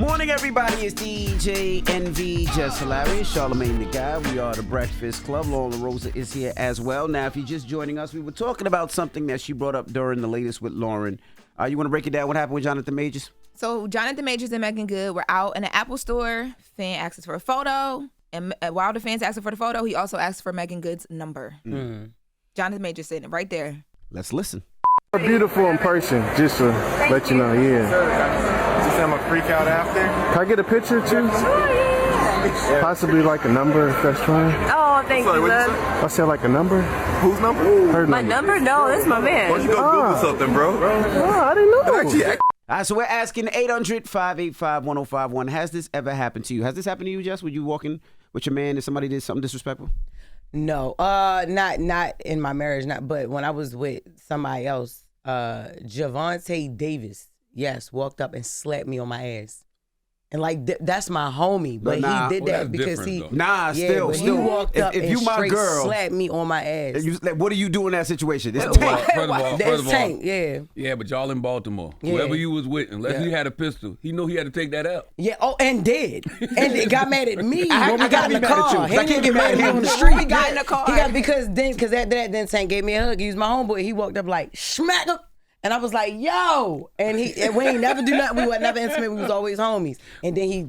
Morning, everybody. It's DJ NV, Jess Hilarious, Charlamagne the Guy. We are the Breakfast Club. LoRosa is here as well. Now, if you're just joining us, we were talking about something that she brought up during the latest with Loren. You want to break it down? What happened with Jonathan Majors? So Jonathan Majors and Megan Good were out in an Apple store. Fan asked us for a photo. And while the fans asked for the photo, he also asked for Megan Good's number. Jonathan Majors sitting right there. Let's listen. Beautiful in person, just to let you know, Just I'm a freak out after. Can I get a picture too? Possibly like a number if that's fine. Oh, thank you, love. I said like a number. Whose number? Her My number? No, that's my man. Why don't you go Google something, bro? Oh, I didn't know. Actually, All right, so we're asking 800-585-1051. Has this ever happened to you? Has this happened to you, Jess? Were you walking with your man and somebody did something disrespectful? No, not in my marriage, but when I was with somebody else, Javante Davis, yes, walked up and slapped me on my ass. And like that's my homie, but he did that because he still he walked up if and you my straight girl, slapped me on my ass. What do you do in that situation? It's First tank. of all, Tank, yeah. Yeah, but y'all in Baltimore. Yeah. Whoever you was with, unless he had a pistol, he knew he had to take that out. Yeah, and did. And it got mad at me I when we got in the car. He I didn't can't get mad at me on the him. street. We got in the car. He got because after that, then Tank gave me a hug. He was my homeboy. He walked up like, smack him. And I was like, yo. And we ain't never do nothing. We were never intimate. We was always homies. And then he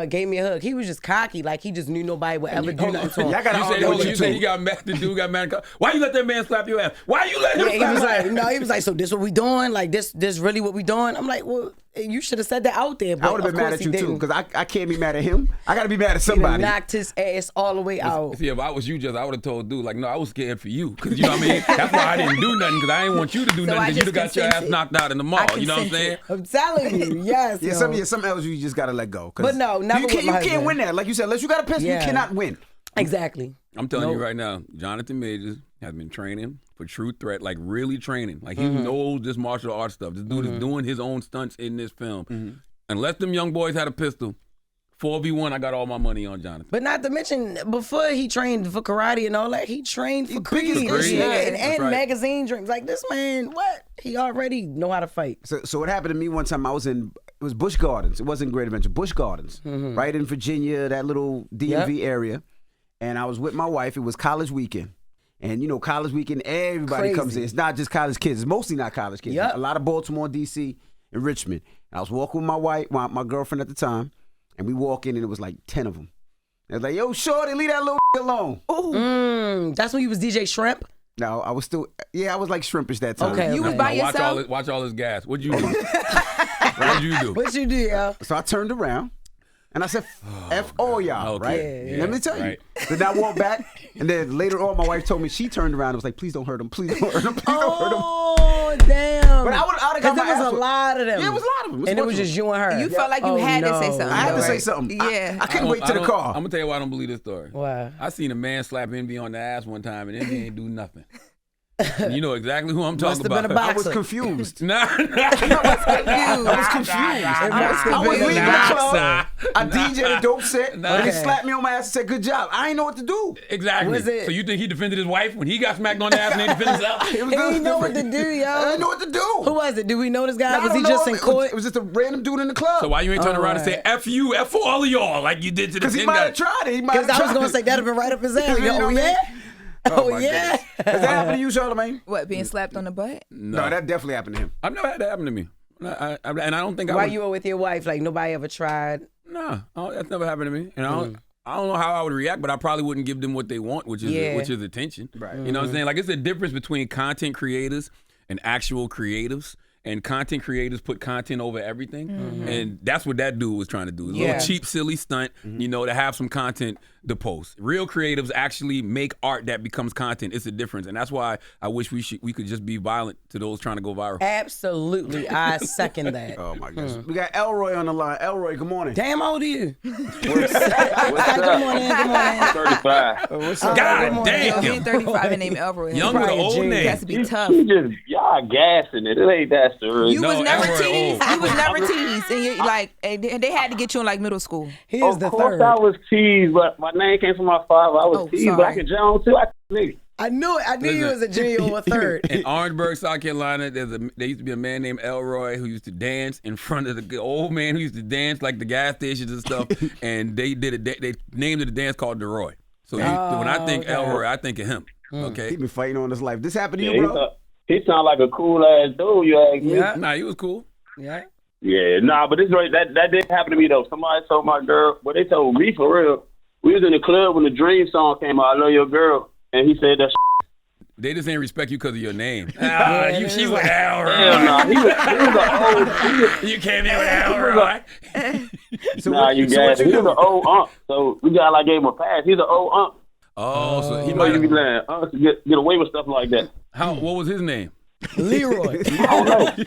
gave me a hug. He was just cocky. Like, he just knew nobody would ever do nothing to him. You say he got mad. The dude got mad. Why you let that man slap your ass? Why you let him slap he was like, no, he was like, so this what we doing? Like, this really what we doing? I'm like, well, you should have said that out there. But I would have been mad at you too, because I can't be mad at him. I got to be mad at He somebody. knocked his ass all the way out. See, if I was you, Jess, I would have told dude, like, no, I was scared for you. Because, you know what I mean? That's why I didn't do nothing, because I didn't want you to do nothing, because you'd have got your ass knocked out in the mall. You know what I'm saying? I'm telling you, yes. Yeah, some else you just got to let go. But no, never you can't win that. Like you said, unless you got a pistol, you cannot win. Exactly. I'm telling you right now, Jonathan Majors has been training for true threat, like really training. Like he knows this martial arts stuff. This dude is doing his own stunts in this film. Unless them young boys had a pistol, 4v1, I got all my money on Jonathan. But not to mention, before he trained for karate and all that, he trained for Creed and magazine drinks. Like, this man, what? He already know how to fight. So what happened to me one time, it was Busch Gardens. It wasn't Great Adventure. Busch Gardens, right in Virginia, that little DMV area. And I was with my wife. It was college weekend. And, you know, college weekend, everybody comes in. It's not just college kids. It's mostly not college kids. A lot of Baltimore, D.C., and Richmond. And I was walking with my wife, my girlfriend at the time, and we walk in, and it was like 10 of them. They was like, yo, shorty, leave that little alone. That's when you was DJ Shrimp? No, I was still, I was like shrimpish that time. Okay. You was by yourself? Watch all this gas. What'd you do? What'd you do? What you do, yo? So I turned around. And I said, F all y'all, right? Yeah. Let me tell you. Then I walked back, and then later on, my wife told me, she turned around and was like, please don't hurt him. Please don't hurt him. Please don't hurt him. Oh, damn. But I would have got my there was ass a lot of them. Yeah, it was a lot of them. And it was just you and her. You felt like you had to say something. I had to say right? something. Yeah. I couldn't wait to the car. I'm going to tell you why I don't believe this story. Why? I seen a man slap Envy on the ass one time, and Envy ain't do nothing. And you know exactly who I'm talking about. I was confused. Nah. I was confused. I was leaving the club. I DJ'd a dope set. And he slapped me on my ass and said, good job. I ain't know what to do. Exactly. So you think he defended his wife when he got smacked on the ass and he defended himself? He didn't know what to do, yo. I didn't know what to do. Who was it? Do we know this guy? No, was he just in court? It was just a random dude in the club. So why you ain't turn around and say, F you, F for all of y'all, like you did to the 10 guys? Because he might have tried it. Because I was going to say, that'd have been right up his alley. Oh, yeah? Oh, yeah. Has that happened to you, Charlamagne? What, being slapped on the butt? No, that definitely happened to him. I've never had that happen to me. And I don't think While you were with your wife, like nobody ever tried? No, that's never happened to me. And I don't know how I would react, but I probably wouldn't give them what they want, which is attention. Right. You know what I'm saying? Like, it's a difference between content creators and actual creatives. And content creators put content over everything. And that's what that dude was trying to do. A little cheap, silly stunt, you know, to have some content to post. Real creatives actually make art that becomes content. It's a difference. And that's why I wish we could just be violent to those trying to go viral. Absolutely. I second that. Oh, my gosh. We got Elroy on the line. Elroy, good morning. Damn, how old are you? What's up? Good morning. I'm 35. What's up? God damn. Being 35 and named Elroy. Young with an old name. Has to be tough. Y'all gassing it. It ain't that serious. You was never Elroy teased. old. You was never teased. And you they had to get you in like middle school. He is the Of course third. I was teased, but my name came from my father. I was teased, sorry. but I can Jones too. I nigga. I knew it. I knew he was a junior or a third. In Orangeburg, South Carolina, there used to be a man named Elroy who used to dance in front of the old man who used to dance like the gas stations and stuff. And they named it a dance called the Roy. So when I think Elroy, I think of him. Okay, He been fighting on his life. This happened to you, bro? He sound like a cool ass dude. You ask me? Yeah. Nah, he was cool. Yeah. Yeah, nah, but this right that didn't happen to me though. Somebody told my girl, well, they told me for real. We was in the club when the Dream song came out. I love your girl, and he said that. They just ain't respect you because of your name. She's Hell with Elroy. nah, he was an old. You came in with Elroy. Nah, you got it. He was an old unk, so we got like gave him a pass. He's an old unk. Oh, so he You know might you be have. lying. Unks get away with stuff like that. What was his name? Leroy. I don't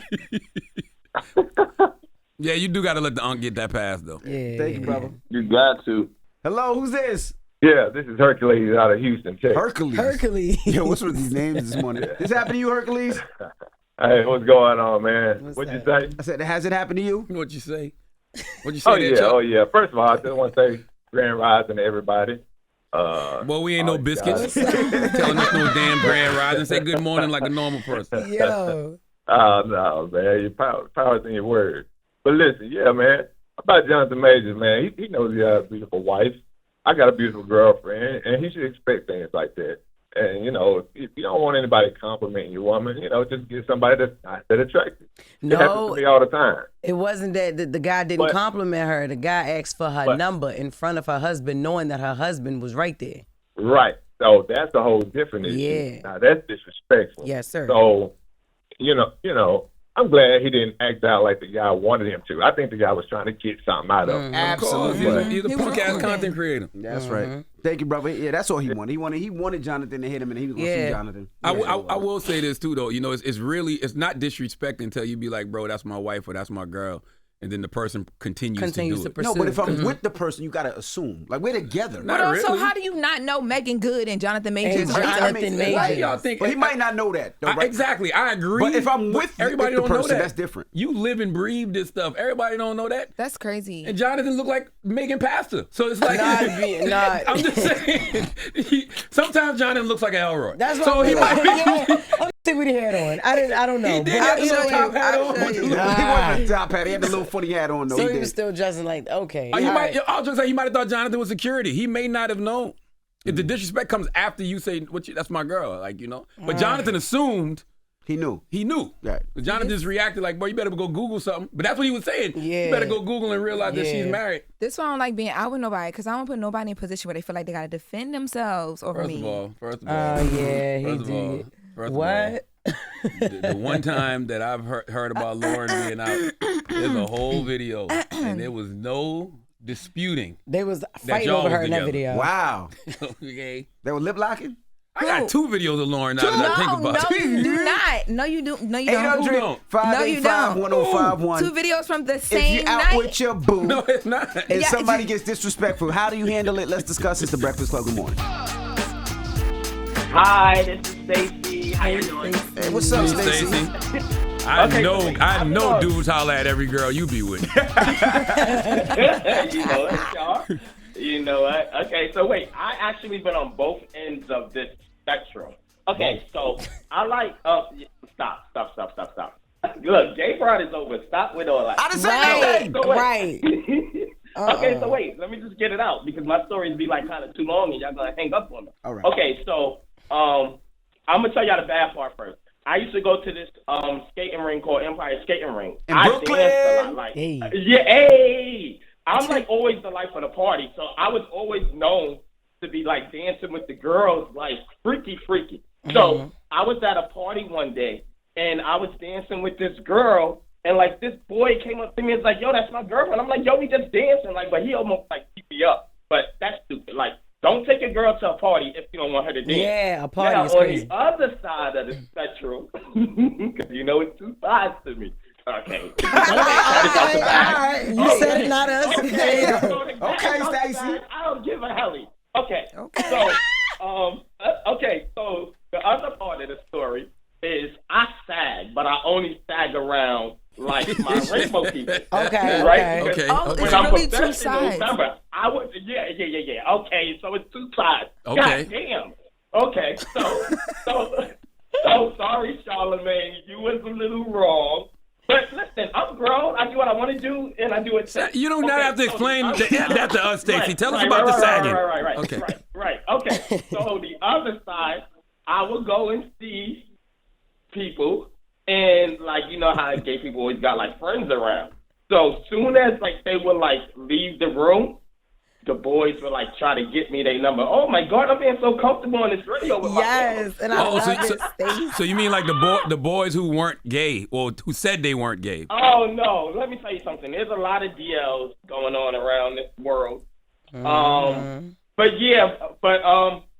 know. Yeah, you do got to let the unk get that pass though. Yeah. Thank you, brother. You got to. Hello, who's this? Yeah, this is Hercules out of Houston, Texas. Hercules. Yo, what's with these names this morning? This happened to you, Hercules? Hey, what's going on, man? What'd you say? I said, has it happened to you? What you say? What you say? Oh yeah. First of all, I just want to say grand rising to everybody. Well, we ain't no biscuits. Telling us no damn grand rising. Say good morning like a normal person. Yo. Oh no, man, your power's in your words. But listen, yeah, man. About Jonathan Majors, man, he knows he has a beautiful wife. I got a beautiful girlfriend, and he should expect things like that. And, you know, if you don't want anybody complimenting your woman, you know, just get somebody that's not that attractive. It happens to me all the time. It wasn't that the guy didn't compliment her. The guy asked for her number in front of her husband, knowing that her husband was right there. Right. So that's a whole different issue. Yeah. Now, that's disrespectful. Yes, sir. So, you know, I'm glad he didn't act out like the guy wanted him to. I think the guy was trying to get something out of him. Absolutely. He's a punk-ass content creator. That's right. Thank you, brother. Yeah, that's all he wanted. He wanted Jonathan to hit him, and he was going to see Jonathan. I will say this, too, though. You know, it's not disrespect until you be like, bro, that's my wife or that's my girl. And then the person continues to do it. No, but if I'm with the person, you got to assume. Like, we're together. But also, how do you not know Megan Good and Jonathan Majors? Why do y'all think? Well, he might not know that, though, right? Exactly. I agree. But if I'm with everybody the don't person, know that. that's different. You live and breathe this stuff. Everybody don't know that. That's crazy. And Jonathan look like Megan Pastor. So it's like, I'm just saying, sometimes Jonathan looks like Elroy. That's what so he might be. Let me see what he had on. I don't know. He did have the little top hat on. He wasn't a top hat. He had the little funny hat on, though. So he was still dressing like, okay. I was just saying, he might have thought Jonathan was security. He may not have known. If the disrespect comes after you say, that's my girl, like, you know. But Jonathan assumed. He knew. Right. Jonathan just reacted like, boy, you better go Google something. But that's what he was saying. Yeah. You better go Google and realize that she's married. This why I don't like being out with nobody, because I don't put nobody in a position where they feel like they got to defend themselves over me. First of all. Oh, yeah, he did. What? The one time that I've heard about Loren being out, there's a whole video, and there was no disputing. They was fighting over her in that video. Wow. Okay. They were lip locking? I got 2 videos of Loren now that I think about it. No, you do not. No, you do. No, you don't. 800-585-1051. 2 videos from the same If you out night. with your boo, No, it's not. and somebody gets disrespectful, how do you handle it? Let's discuss. It's the Breakfast Club. Good morning. Hi, this is Stacey. How you doing? Hey, what's up, Stacey? I know dudes holler at every girl you be with. You know it, y'all. You know what? Okay, so wait, I actually been on both ends of this spectrum. Okay, so I like stop. Look, gay pride is over. Stop with all that. I didn't say nothing. Right. Okay, so wait, let me just get it out because my stories be like kind of too long and y'all gonna hang up on me. All right. Okay, so I'm gonna tell y'all the bad part first. I used to go to this skating ring called Empire Skating Ring. In Brooklyn? Danced a lot, like, hey. I'm like always the life of the party, so I was always known to be like dancing with the girls, like freaky. So I was at a party one day, and I was dancing with this girl, and like this boy came up to me and was like, "Yo, that's my girlfriend." I'm like, "Yo, we just dancing," like, but he almost like beat me up. But that's stupid. Like, don't take a girl to a party if you don't want her to dance. Yeah, a party is on crazy. the other side of the spectrum, because you know it's 2 sides to me. Okay. All right. You said it, not us. Okay, Stacey. I don't give a helly. Okay. So, so the other part of the story is I sag, but I only sag around like my rainbow people. Okay. Right? Okay. Oh, Okay. it's I'm really 2 professional, sides. remember, I would, yeah. Okay, so it's 2 sides. Okay. God damn. Okay, so sorry, Charlamagne, you was a little wrong. But listen, I'm grown. I do what I want to do, and I do it. You do not have to explain that to us, Stacey. Tell us about the sagging. Right. Okay. So the other side, I will go and see people, and like you know how gay people always got like friends around. So soon as like they would like leave the room, the boys would like try to get me their number. Oh my God, I'm being so comfortable on this radio with my Yes, and I love it, Stacey. So you mean like the boys who weren't gay, or who said they weren't gay? Oh no, let me tell you something. There's a lot of DLs going on around this world.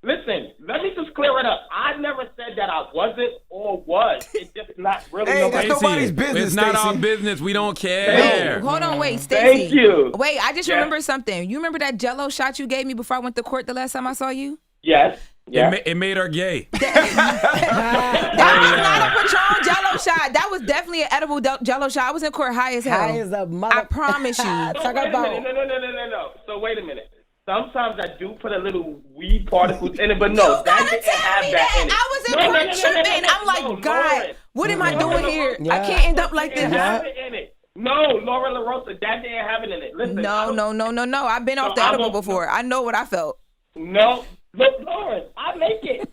Listen, let me just clear it up. I never said that I wasn't or was. It's just not really that's nobody's business. It's not our business. We don't care. Hold on, wait, Stacey. Thank you. Wait, I just remembered something. You remember that Jello shot you gave me before I went to court the last time I saw you? Yes. Yeah. It made her gay. That was not a Patron Jello shot. That was definitely an edible Jello shot. I was in court high as hell. High as a mother. I promise you. So wait a minute. No. So wait a minute. Sometimes I do put a little weed particles in it, but no, that didn't have that in it. I was in court tripping. I'm like, God, what am I doing here? Yeah. I can't end up like this. Have it in it. No, LoRosa, that didn't have it in it. Listen, No. I've been off the edible before. I know what I felt. No, look, Loren, I make it.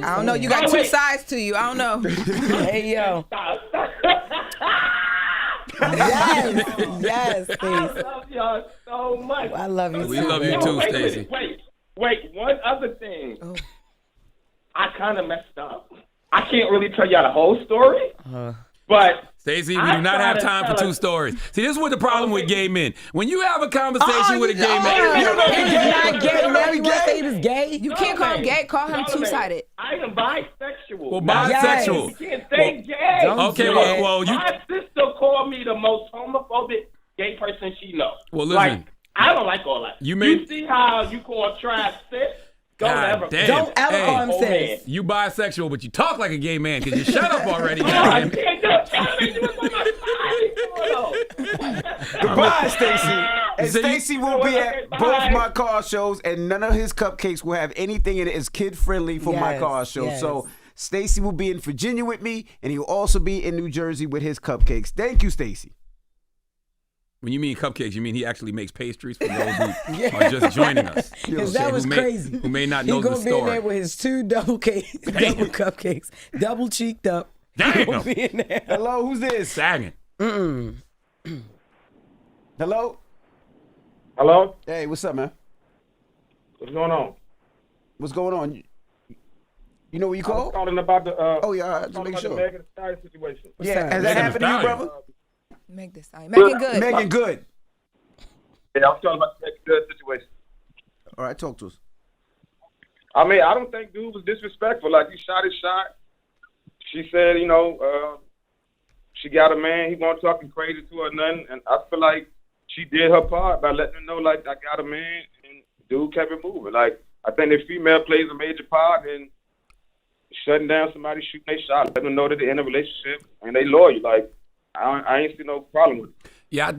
I don't know. You got two sides to you. I don't know. Hey, yo. Stop. Yes, Stacey. I love y'all so much. I love you. We love you too, wait a Stacey. minute. Wait. One other thing. I kind of messed up. I can't really tell y'all the whole story, but Stacey, we do not have time for two stories. See, this is what the problem with gay men. When you have a conversation with a gay man, You not gay. Now you want to say he was gay? You can't call him gay. Call him two-sided. I am bisexual. well, bisexual. You can't say gay. Okay, well, you. My sister called me the most homophobic gay person she knows. Well, listen. Like, I don't like all that. You see how you call trash sis? God damn. Don't ever call him sis. You bisexual, but you talk like a gay man because you shut up already. I Goddamn. can't do it. You was on my side. Goodbye, Stacey. And So you- Stacey will be at both my car shows, and none of his cupcakes will have anything in it. It's kid friendly for my car show. yes. So Stacey will be in Virginia with me, and he'll also be in New Jersey with his cupcakes. Thank you, Stacey. When you mean cupcakes, you mean he actually makes pastries for those who are just joining us. Because that was crazy. Who may not know He's the gonna be in there story. with his two double cupcakes, double cheeked up. Damn. He'll be in there. Hello, who's this? Sagging. Hello? Hello? Hey, what's up, man? What's going on? What's going on? You know what you I was called? calling about the Oh, yeah, all right, just calling make about the sure. Megan Thee Stallion situation. Yeah, has that Megan happened to you, Thee brother? Make this time. Megan good. Megan, good. Yeah, I'm talking about the Megan Good situation. All right, talk to us. I mean, I don't think dude was disrespectful. Like, he shot his shot. She said, she got a man. He wasn't talking crazy to her or nothing. And I feel like she did her part by letting him know, like, I got a man. And dude kept it moving. Like, I think the female plays a major part in shutting down somebody shooting their shot, letting them know that they're in a relationship and they loyal. Like, I ain't see no problem with it. Yeah,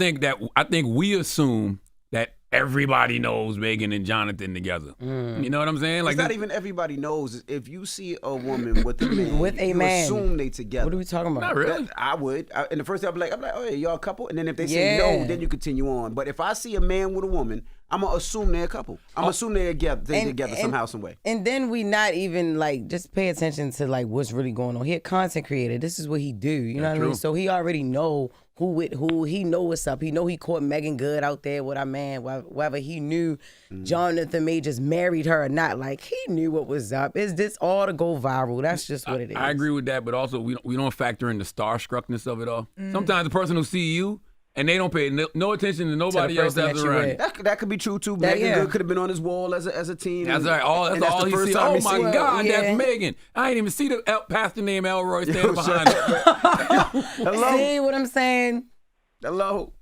I think we assume that everybody knows Megan and Jonathan together. You know what I'm saying? Like It's not even everybody knows. If you see a woman with a man, With a you man. assume they together. What are we talking about? Not really. I would. And the first thing I'm like, oh, yeah, y'all a couple? And then if they say no, then you continue on. But if I see a man with a woman, I'm going to assume they're a couple. I'm going to assume they're together somehow, some way. And then we not even like just pay attention to like what's really going on. He a content creator. This is what he do. You know what I mean? So he already know who with who. He know what's up. He know he caught Megan Good out there with our man. Whether he knew Jonathan Majors married her or not, like he knew what was up. Is this all to go viral? That's just what it is. I agree with that, but also we don't factor in the starstruckness of it all. Sometimes the person will see you and they don't pay no attention to nobody else person that's that you around. with. That could be true, too. That- Megan yeah. Good could have been on his wall as a teen. That's and- right. and That's all the he first sees. time Oh he my seen her. God, Yeah. that's Megan. I didn't even see the pastor named Elroy standing Yo, behind her. Hello? See what I'm saying? Hello?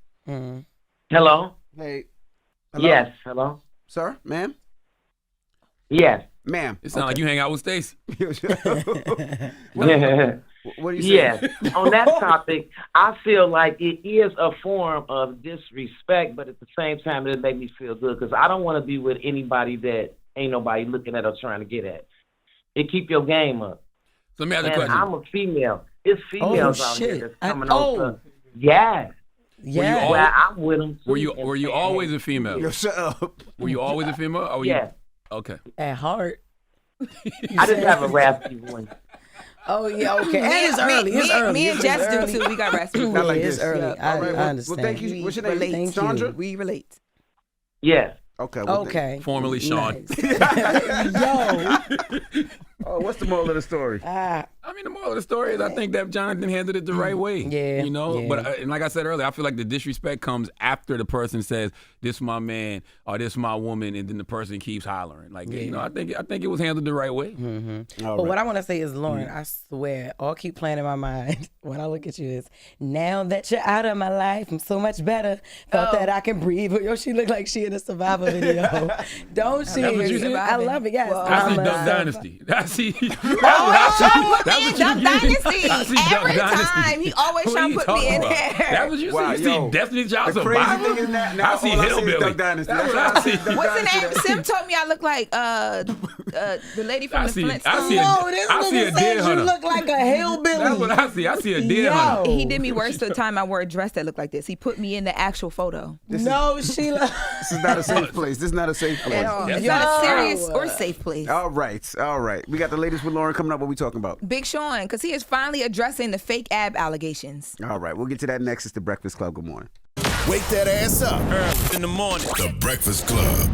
Hello? Hey. Hello? Yes, hello? Sir? Ma'am? Yes. Ma'am. It sounds like you hang out with Stacey. What do you say? Yes. On that topic, I feel like it is a form of disrespect, but at the same time, it makes me feel good because I don't want to be with anybody that ain't nobody looking at or trying to get at. It keep your game up. So let me ask you a And question. I'm a female. It's females out here shit. that's coming on. Yeah. Yeah. Well, I'm with them. Were you always a female? Yo, shut up. Were you always a female? Or were Yeah. You? Okay. At heart. I didn't have a raspy one. Oh, yeah, okay. And it's early. It's early. Me and Jess do too. We got raspy. Not like it's this. early. Yeah. All right, I understand. Well, thank you. What's your name? Relate. Thank Sandra? you. We relate. Yeah. Okay. Well, Okay. Formerly Sean. Nice. Yo. Oh, what's the moral of the story? I mean, the moral of the story is I think that Jonathan handled it the right way. Yeah, You know, yeah. but and like I said earlier, I feel like the disrespect comes after the person says, "This my man" or "This my woman," and then the person keeps hollering. Like, you know, I think it was handled the right way. But what I want to say is, Loren, I swear, all keep playing in my mind when I look at you is, now that you're out of my life, I'm so much better. Felt that I can breathe. Yo, she look like she in a Survivor video. Don't she? That's what you said? I love it, yes. I see I'm Duck a- Dynasty. I see. Duck Dynasty. I see Duck Every Dynasty. time he always What trying are to you put me talking in about? there. That's what you Wow, see. yo. You see Destiny Child The crazy Survivor? thing is now I see all I see is Hillbilly. Duck Dynasty. That's what I see. What's the name? Sim told me I look like the lady from I the see. Flintstones. I see. No, this I see a nigga deer says you hunter. look like a hillbilly. That's what I see. I see a deer Yo. hunter. He did me worse the time I wore a dress that looked like this. He put me in the actual photo. No, Sheila. This is not a safe place. This is not a safe place. At all. It's Yo. not a serious or safe place. All right. All right. We got the latest with Loren coming up. What we talking about? Big Sean, because he is finally addressing the fake ab allegations. All right. We'll get to that next. It's the Breakfast Club. Good morning. Wake that ass up. Early in the morning. The Breakfast Club.